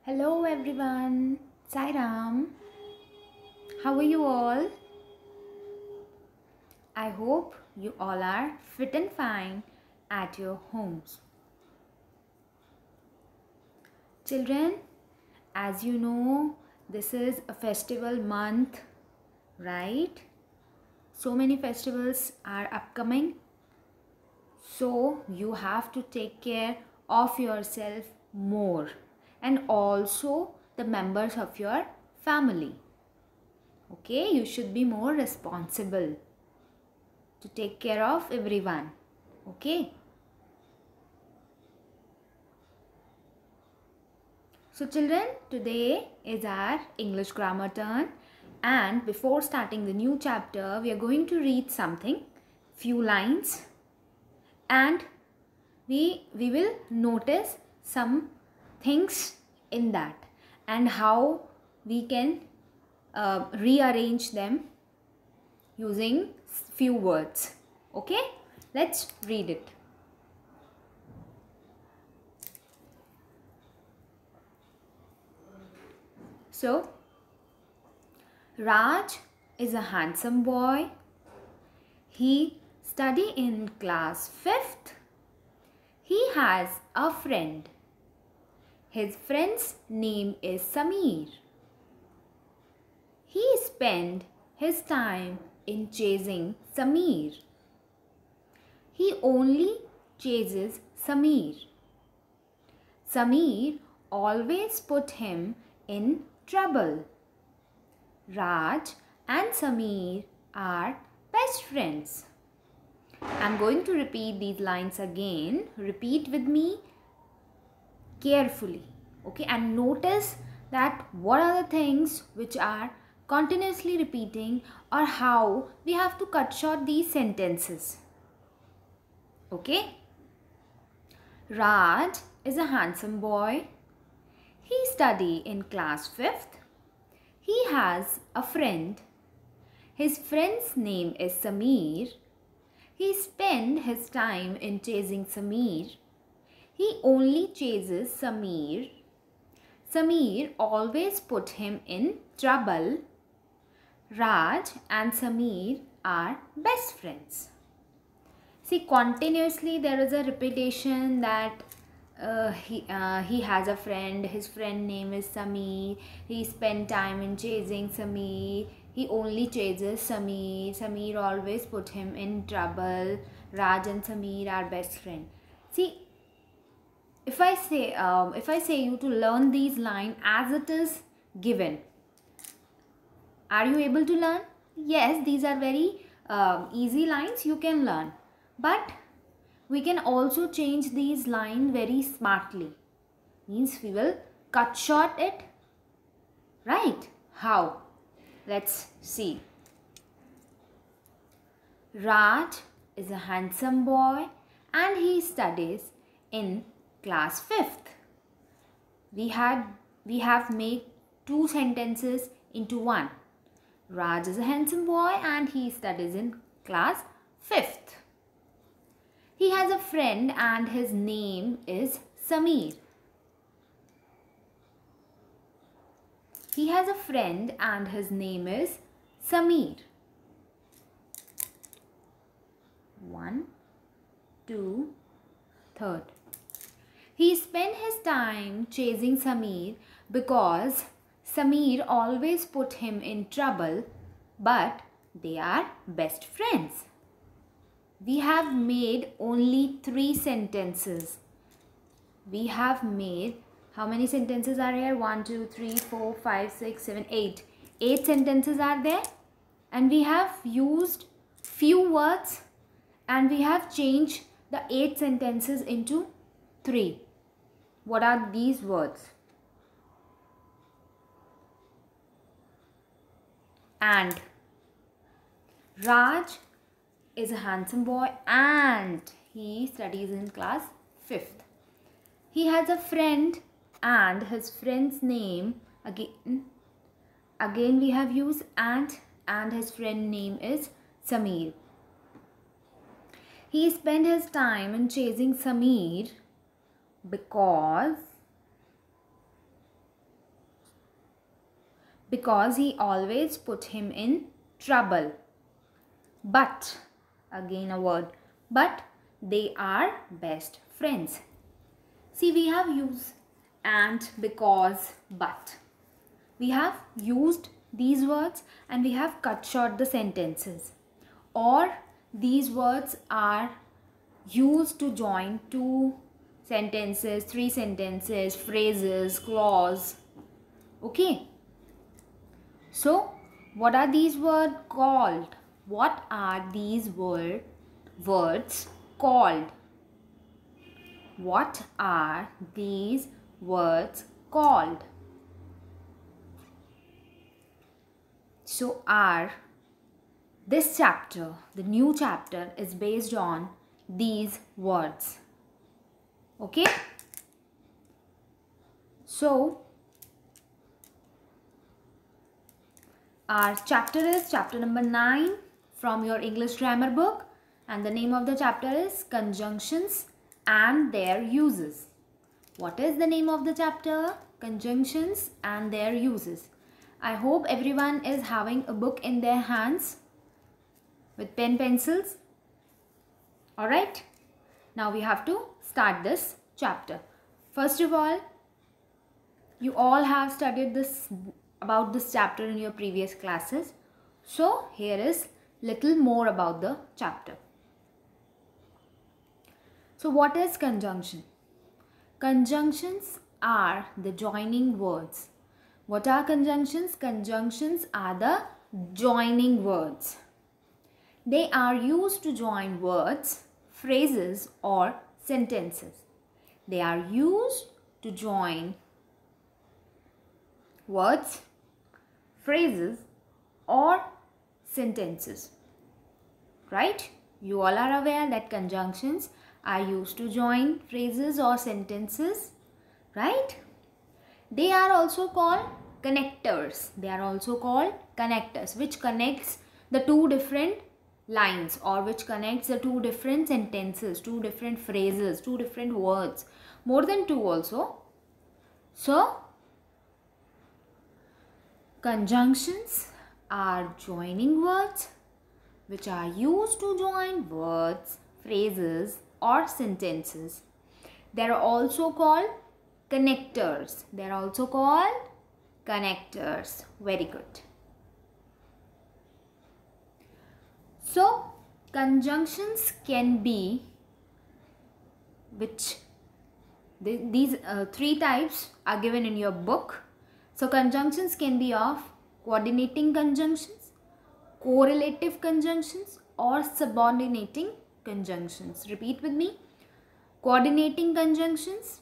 Hello everyone, Sairam. How are you all? I hope you all are fit and fine at your homes. Children, as you know, this is a festival month, right? So many festivals are upcoming. So you have to take care of yourself more and also the members of your family. Okay, you should be more responsible to take care of everyone. Okay. So children, today is our English grammar turn, and before starting the new chapter, we are going to read something, few lines, and we will notice some things in that and how we can rearrange them using few words. Okay, let's read it. So, Raj is a handsome boy. He study in class 5th. He has a friend. His friend's name is Samir. He spend his time in chasing Samir. He only chases Samir. Samir always put him in trouble. Raj and Samir are best friends. I'm going to repeat these lines again. Repeat with me carefully. Okay, and notice that what are the things which are continuously repeating or how we have to cut short these sentences. Okay. Raj is a handsome boy. He study in class 5th. He has a friend. His friend's name is Samir. He spend his time in chasing Samir. He only chases Samir. Samir always put him in trouble. Raj and Samir are best friends. See, continuously there is a repetition that he has a friend. His friend name is Samir. He spent time in chasing Samir. He only chases Samir. Samir always put him in trouble. Raj and Samir are best friends. See, if I say you to learn these lines as it is given, are you able to learn? Yes, these are very easy lines you can learn, but we can also change these lines very smartly. Means we will cut short it, right? How? Let's see. Raj is a handsome boy and he studies in class 5th. We have made two sentences into one. Raj is a handsome boy and he studies in class 5th. He has a friend and his name is Samir. He has a friend and his name is Samir. 1, 2, 3rd. He spent his time chasing Samir because Samir always put him in trouble, but they are best friends. We have made only 3 sentences. We have made, how many sentences are here? 1, 2, 3, 4, 5, 6, 7, 8. 8 sentences are there. And we have used few words and we have changed the 8 sentences into 3. What are these words? And. Raj is a handsome boy and he studies in class 5th. He has a friend and his friend's name, again we have used and his friend name is Samir. He spent his time in chasing Samir because because he always put him in trouble. But, again a word, but they are best friends. See, we have used and, because, but. We have used these words and we have cut short the sentences. Or these words are used to join two sentences, three sentences, phrases, clause. Okay. So, what are these words called? What are these words called? What are these words called? So this chapter, the new chapter, is based on these words. Okay? So, our chapter is chapter number 9 from your English grammar book, and the name of the chapter is Conjunctions and Their Uses. What is the name of the chapter? Conjunctions and Their Uses. I hope everyone is having a book in their hands with pen, pencils. Alright, now we have to start this chapter. First of all, you all have studied about this chapter in your previous classes. So here is little more about the chapter. So what is conjunction? Conjunctions are the joining words. What are conjunctions? Conjunctions are the joining words. They are used to join words, phrases, or sentences. They are used to join words, phrases, or sentences. Right? You all are aware that conjunctions are used to join phrases or sentences. Right? They are also called connectors. They are also called connectors, which connects the two different lines, or which connects the two different sentences, two different phrases, two different words, more than two also. So, conjunctions are joining words which are used to join words, phrases, or sentences. They are also called connectors. They are also called connectors. Very good. So, conjunctions can be, these three types are given in your book. So, conjunctions can be of coordinating conjunctions, correlative conjunctions, or subordinating conjunctions. Repeat with me. Coordinating conjunctions,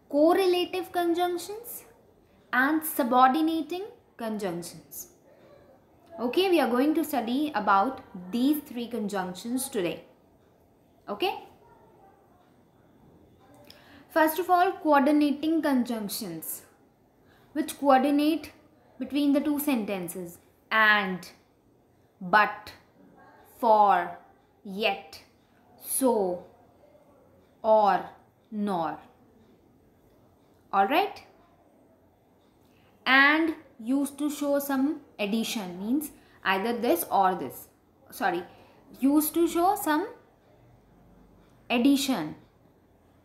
correlative conjunctions, and subordinating conjunctions. Okay, we are going to study about these three conjunctions today. Okay. First of all, coordinating conjunctions, which coordinate between the two sentences: and, but, for, yet, so, or, nor. Alright? And used to show some addition, means either this or this. Used to show some addition,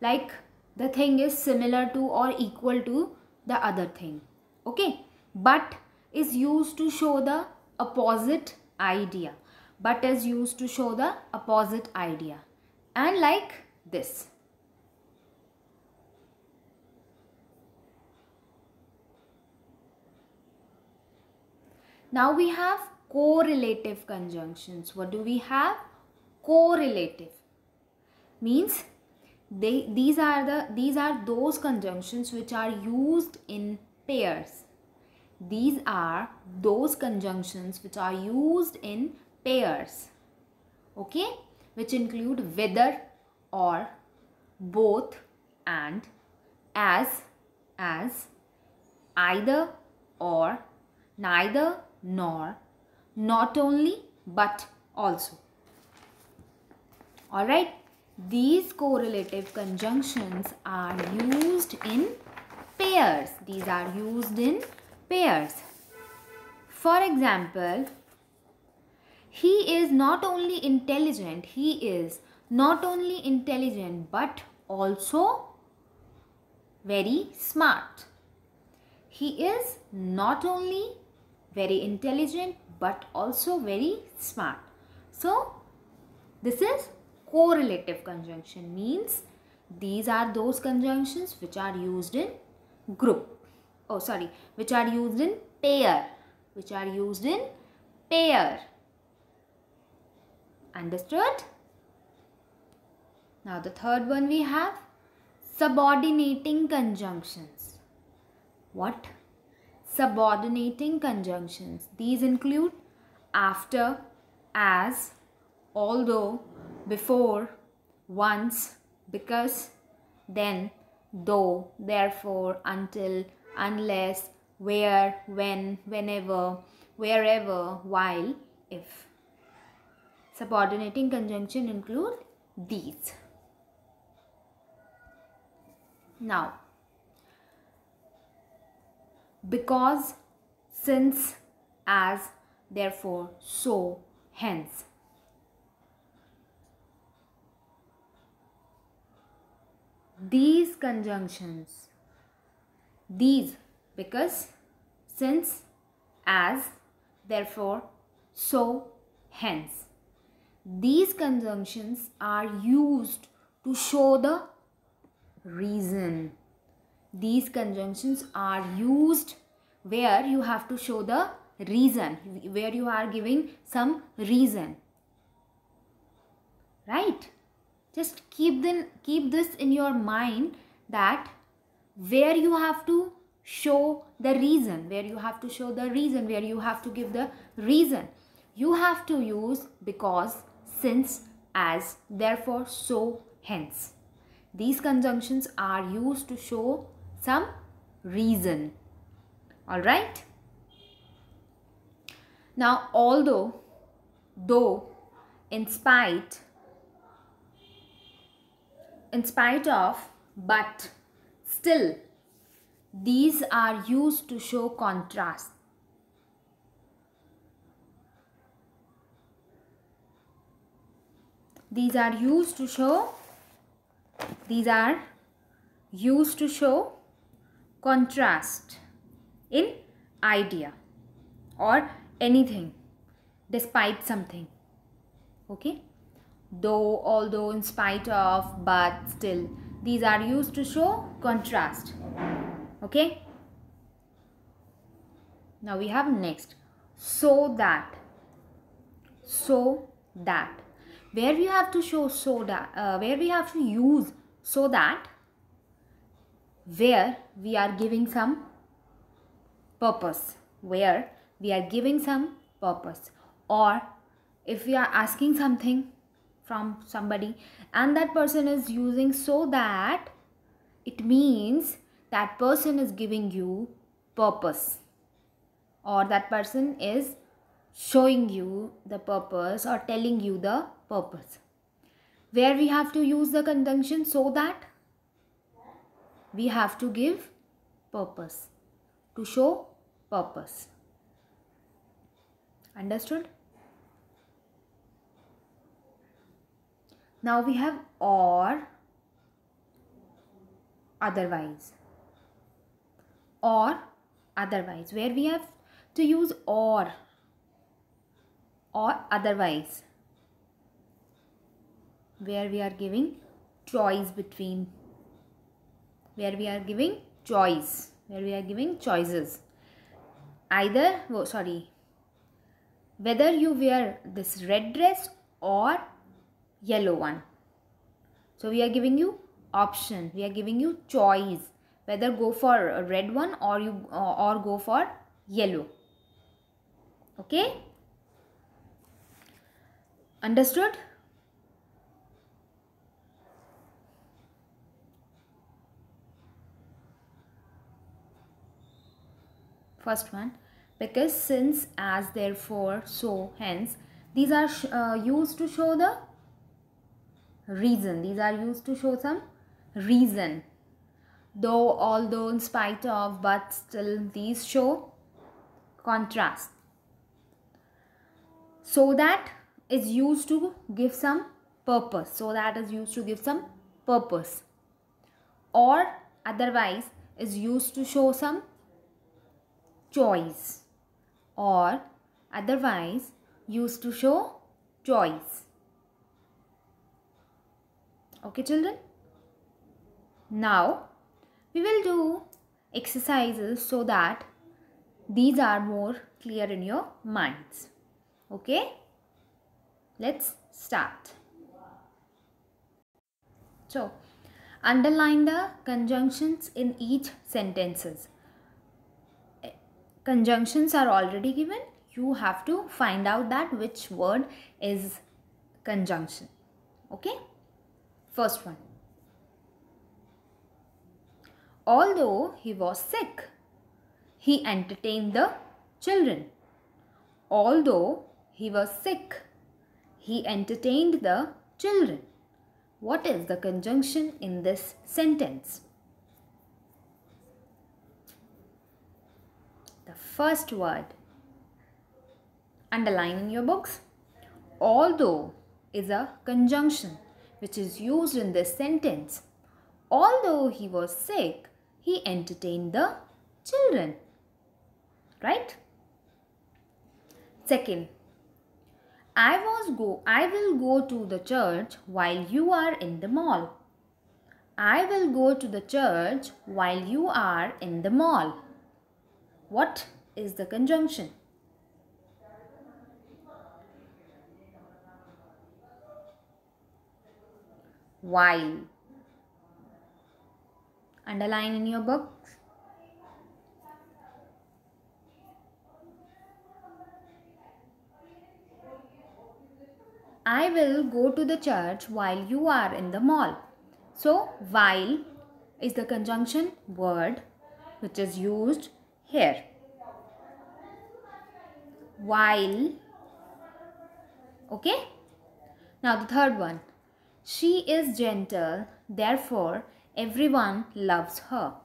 like the thing is similar to or equal to the other thing. Okay? But is used to show the opposite idea. But is used to show the opposite idea. And like this. Now we have correlative conjunctions. What do we have? Correlative means these are those conjunctions which are used in pairs. These are those conjunctions which are used in pairs. Okay? Which include whether, or, both, and, as, either, or, neither, nor, not only, but also. Alright, these correlative conjunctions are used in pairs. These are used in pairs. For example, he is not only intelligent, but also very smart. He is not only very intelligent but also very smart. So this is correlative conjunction, means these are those conjunctions which are used in which are used in pair. Understood? Now the third one we have subordinating conjunctions. What? Subordinating conjunctions. These include after, as, although, before, once, because, then, though, therefore, until, unless, where, when, whenever, wherever, while, if. Subordinating conjunction include these. Now, because, since, as, therefore, so, hence. These conjunctions, these, because, since, as, therefore, so, hence. These conjunctions are used to show the reason. These conjunctions are used where you have to show the reason, where you are giving some reason. Right? Just keep this in your mind, that where you have to show the reason, where you have to give the reason, you have to use because, since, as, therefore, so, hence. These conjunctions are used to show some reason. Alright? Now, although, though, in spite of, but, still, these are used to show contrast. These are used to show contrast in idea or anything, despite something. Okay? Though, although, in spite of, but, still. These are used to show contrast. Okay? Now we have next, so that. Where we have to show where we have to use so that, where we are giving some purpose. Or if we are asking something from somebody and that person is using so that, it means that person is giving you purpose, or that person is showing you the purpose or telling you the purpose. Where we have to use the conjunction so that, we have to give purpose, to show purpose. Understood? Now we have or otherwise. Where we have to use or otherwise, where we are giving choice between, where we are giving choices. Whether you wear this red dress or yellow one. So we are giving you option, we are giving you choice, whether go for a red one or go for yellow. Okay? Understood? First one, because, since, as, therefore, so, hence. These are used to show the reason. These are used to show some reason. Though, although, in spite of, but, still. These show contrast. So that is used to give some purpose. So that is used to give some purpose. Or otherwise is used to show some choice. Or otherwise used to show choice. Okay children? Now we will do exercises so that these are more clear in your minds. Okay? Let's start. So, underline the conjunctions in each sentences. Conjunctions are already given. You have to find out that which word is conjunction. Okay? First one. Although he was sick, he entertained the children. Although he was sick, he entertained the children. What is the conjunction in this sentence? The first word. Underline in your books. Although is a conjunction which is used in this sentence. Although he was sick, he entertained the children. Right? Second, I will go to the church while you are in the mall. I will go to the church while you are in the mall. What is the conjunction? While. Underline in your books. I will go to the church while you are in the mall. So, while is the conjunction word which is used here. While. Okay? Now the third one. She is gentle, therefore everyone loves her.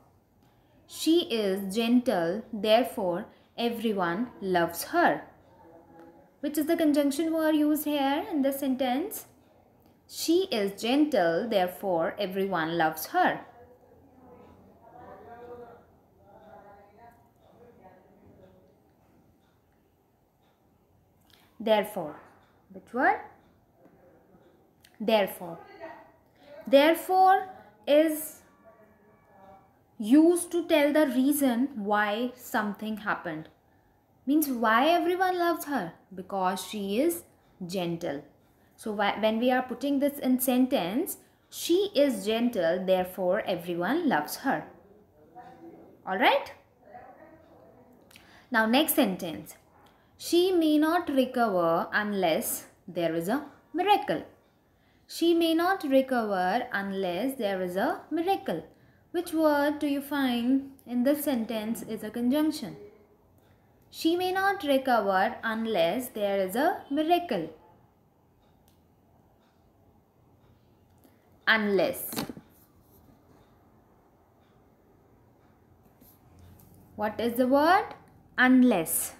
She is gentle, therefore everyone loves her. Which is the conjunction word used here in this sentence? She is gentle, therefore everyone loves her. Therefore. Which word? Therefore. Therefore is used to tell the reason why something happened. Means why everyone loves her? Because she is gentle. So when we are putting this in sentence, she is gentle, therefore everyone loves her. Alright? Now next sentence. She may not recover unless there is a miracle. She may not recover unless there is a miracle. Which word do you find in this sentence is a conjunction? She may not recover unless there is a miracle. Unless. What is the word? Unless.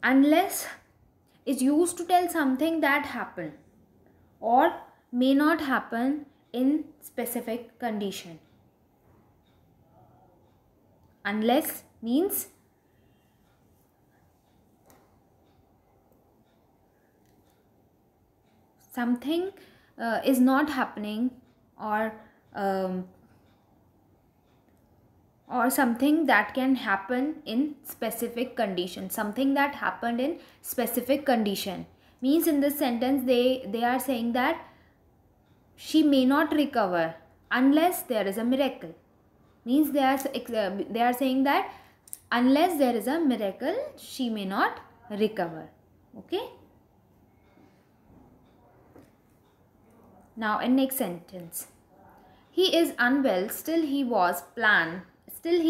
Unless is used to tell something that happened or may not happen in specific condition. Unless means something is not happening or something that can happen in specific condition. Something that happened in specific condition means in this sentence they are saying that she may not recover unless there is a miracle. Means they are saying that unless there is a miracle she may not recover. Okay? Now in next sentence. He is unwell, still he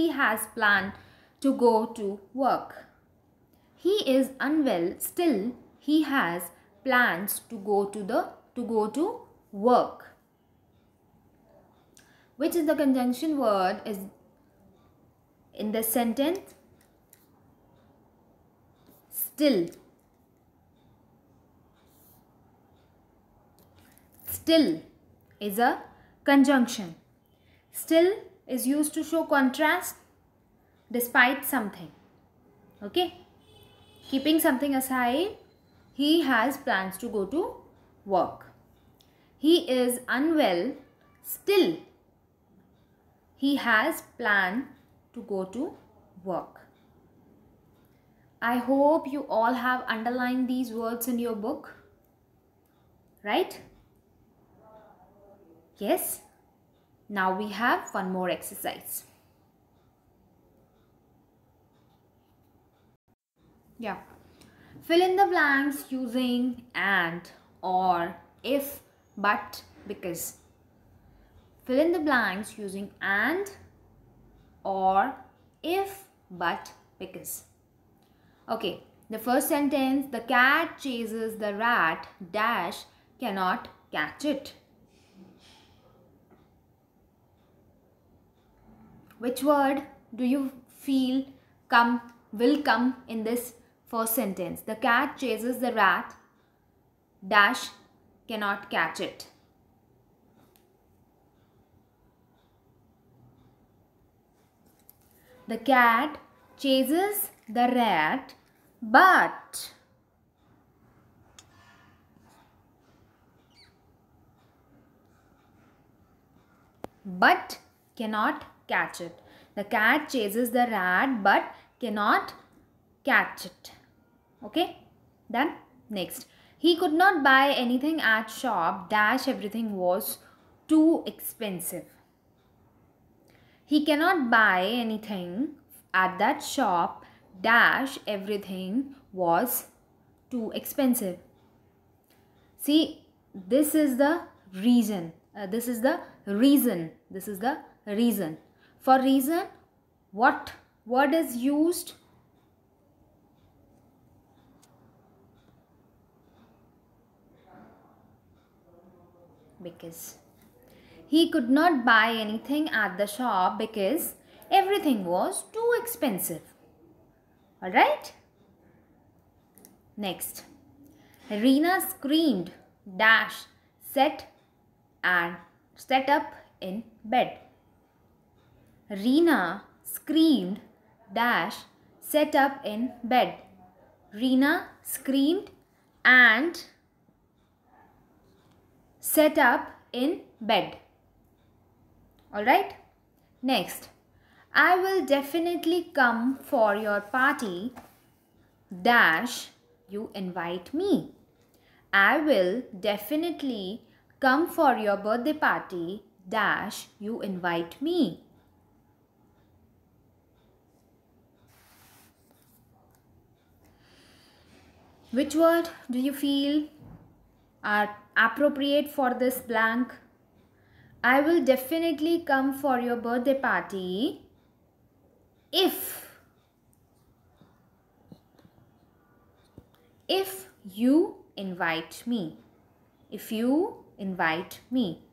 has planned to go to work. He is unwell, still he has plans to go to work. Which is the conjunction word is in this sentence? Still. Still is a conjunction. Still is used to show contrast despite something. Okay. Keeping something aside, he has plans to go to work. He is unwell. Still, he has planned to go to work. I hope you all have underlined these words in your book. Right? Yes. Now we have one more exercise. Yeah. Fill in the blanks using and, or, if, but, because. Fill in the blanks using and, or, if, but, because. Okay. The first sentence, the cat chases the rat, dash, cannot catch it. Which word do you feel will come in this first sentence? The cat chases the rat, dash, cannot catch it. The cat chases the rat, but cannot catch it. The cat chases the rat but cannot catch it. Okay, done. Next, he could not buy anything at shop, dash, everything was too expensive. He cannot buy anything at that shop, dash, everything was too expensive. See, this is the reason. This is the reason. For reason, what word is used? Because. He could not buy anything at the shop because everything was too expensive. Alright? Next. Reena screamed, dash, set up in bed. Reena screamed, dash, set up in bed. Reena screamed and set up in bed. Alright? Next. I will definitely come for your party, dash, you invite me. I will definitely come for your birthday party, dash, you invite me. Which word do you feel are appropriate for this blank? I will definitely come for your birthday party if you invite me. If you invite me.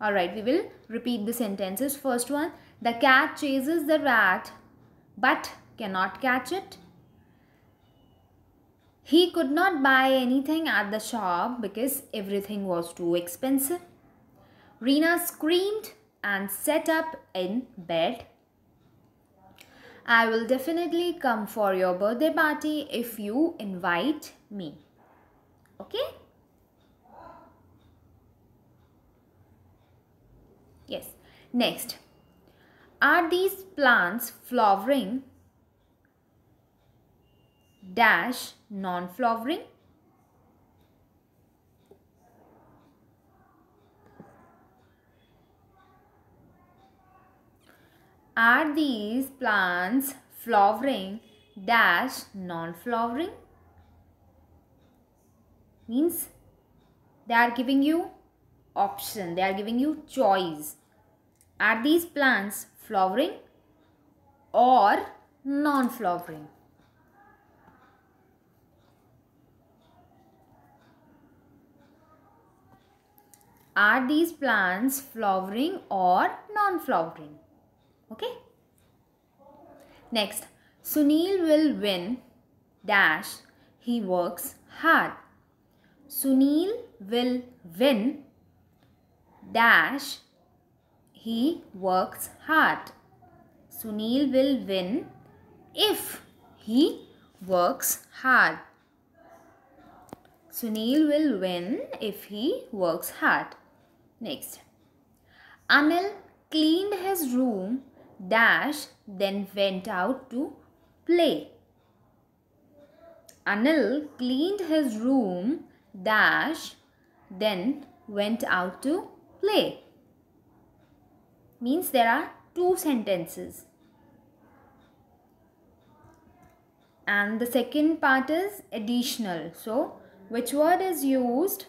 Alright, we will repeat the sentences. First one, the cat chases the rat but cannot catch it. He could not buy anything at the shop because everything was too expensive. Reena screamed and sat up in bed. I will definitely come for your birthday party if you invite me. Okay? Yes. Next. Are these plants flowering? Dash, non-flowering. Are these plants flowering? Dash, non-flowering. Means they are giving you option. They are giving you choice. Are these plants flowering or non-flowering? Are these plants flowering or non-flowering? Okay. Next, Sunil will win dash he works hard. Sunil will win dash he works hard. Sunil will win if he works hard. Sunil will win if he works hard. Next, Anil cleaned his room dash then went out to play. Anil cleaned his room dash then went out to play. Means there are two sentences. And the second part is additional. So, which word is used?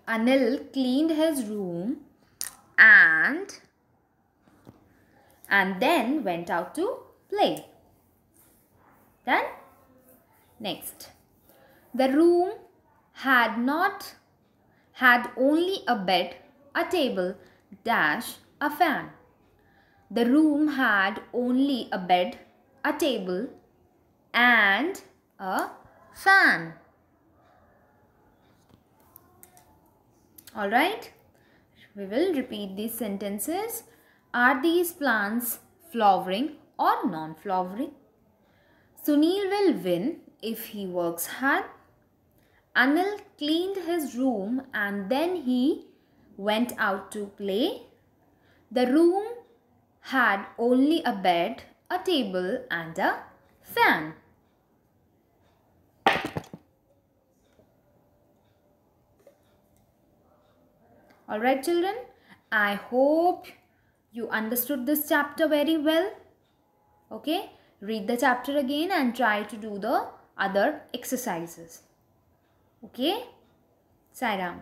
Anil cleaned his room and then went out to play. Done? Next. The room had only a bed, a table, dash, a fan. The room had only a bed, a table, and a fan. Alright, we will repeat these sentences. Are these plants flowering or non-flowering? Sunil will win if he works hard. Anil cleaned his room and then he went out to play. The room had only a bed, a table, and a fan. Alright children, I hope you understood this chapter very well. Okay, read the chapter again and try to do the other exercises. Okay, Sai Ram.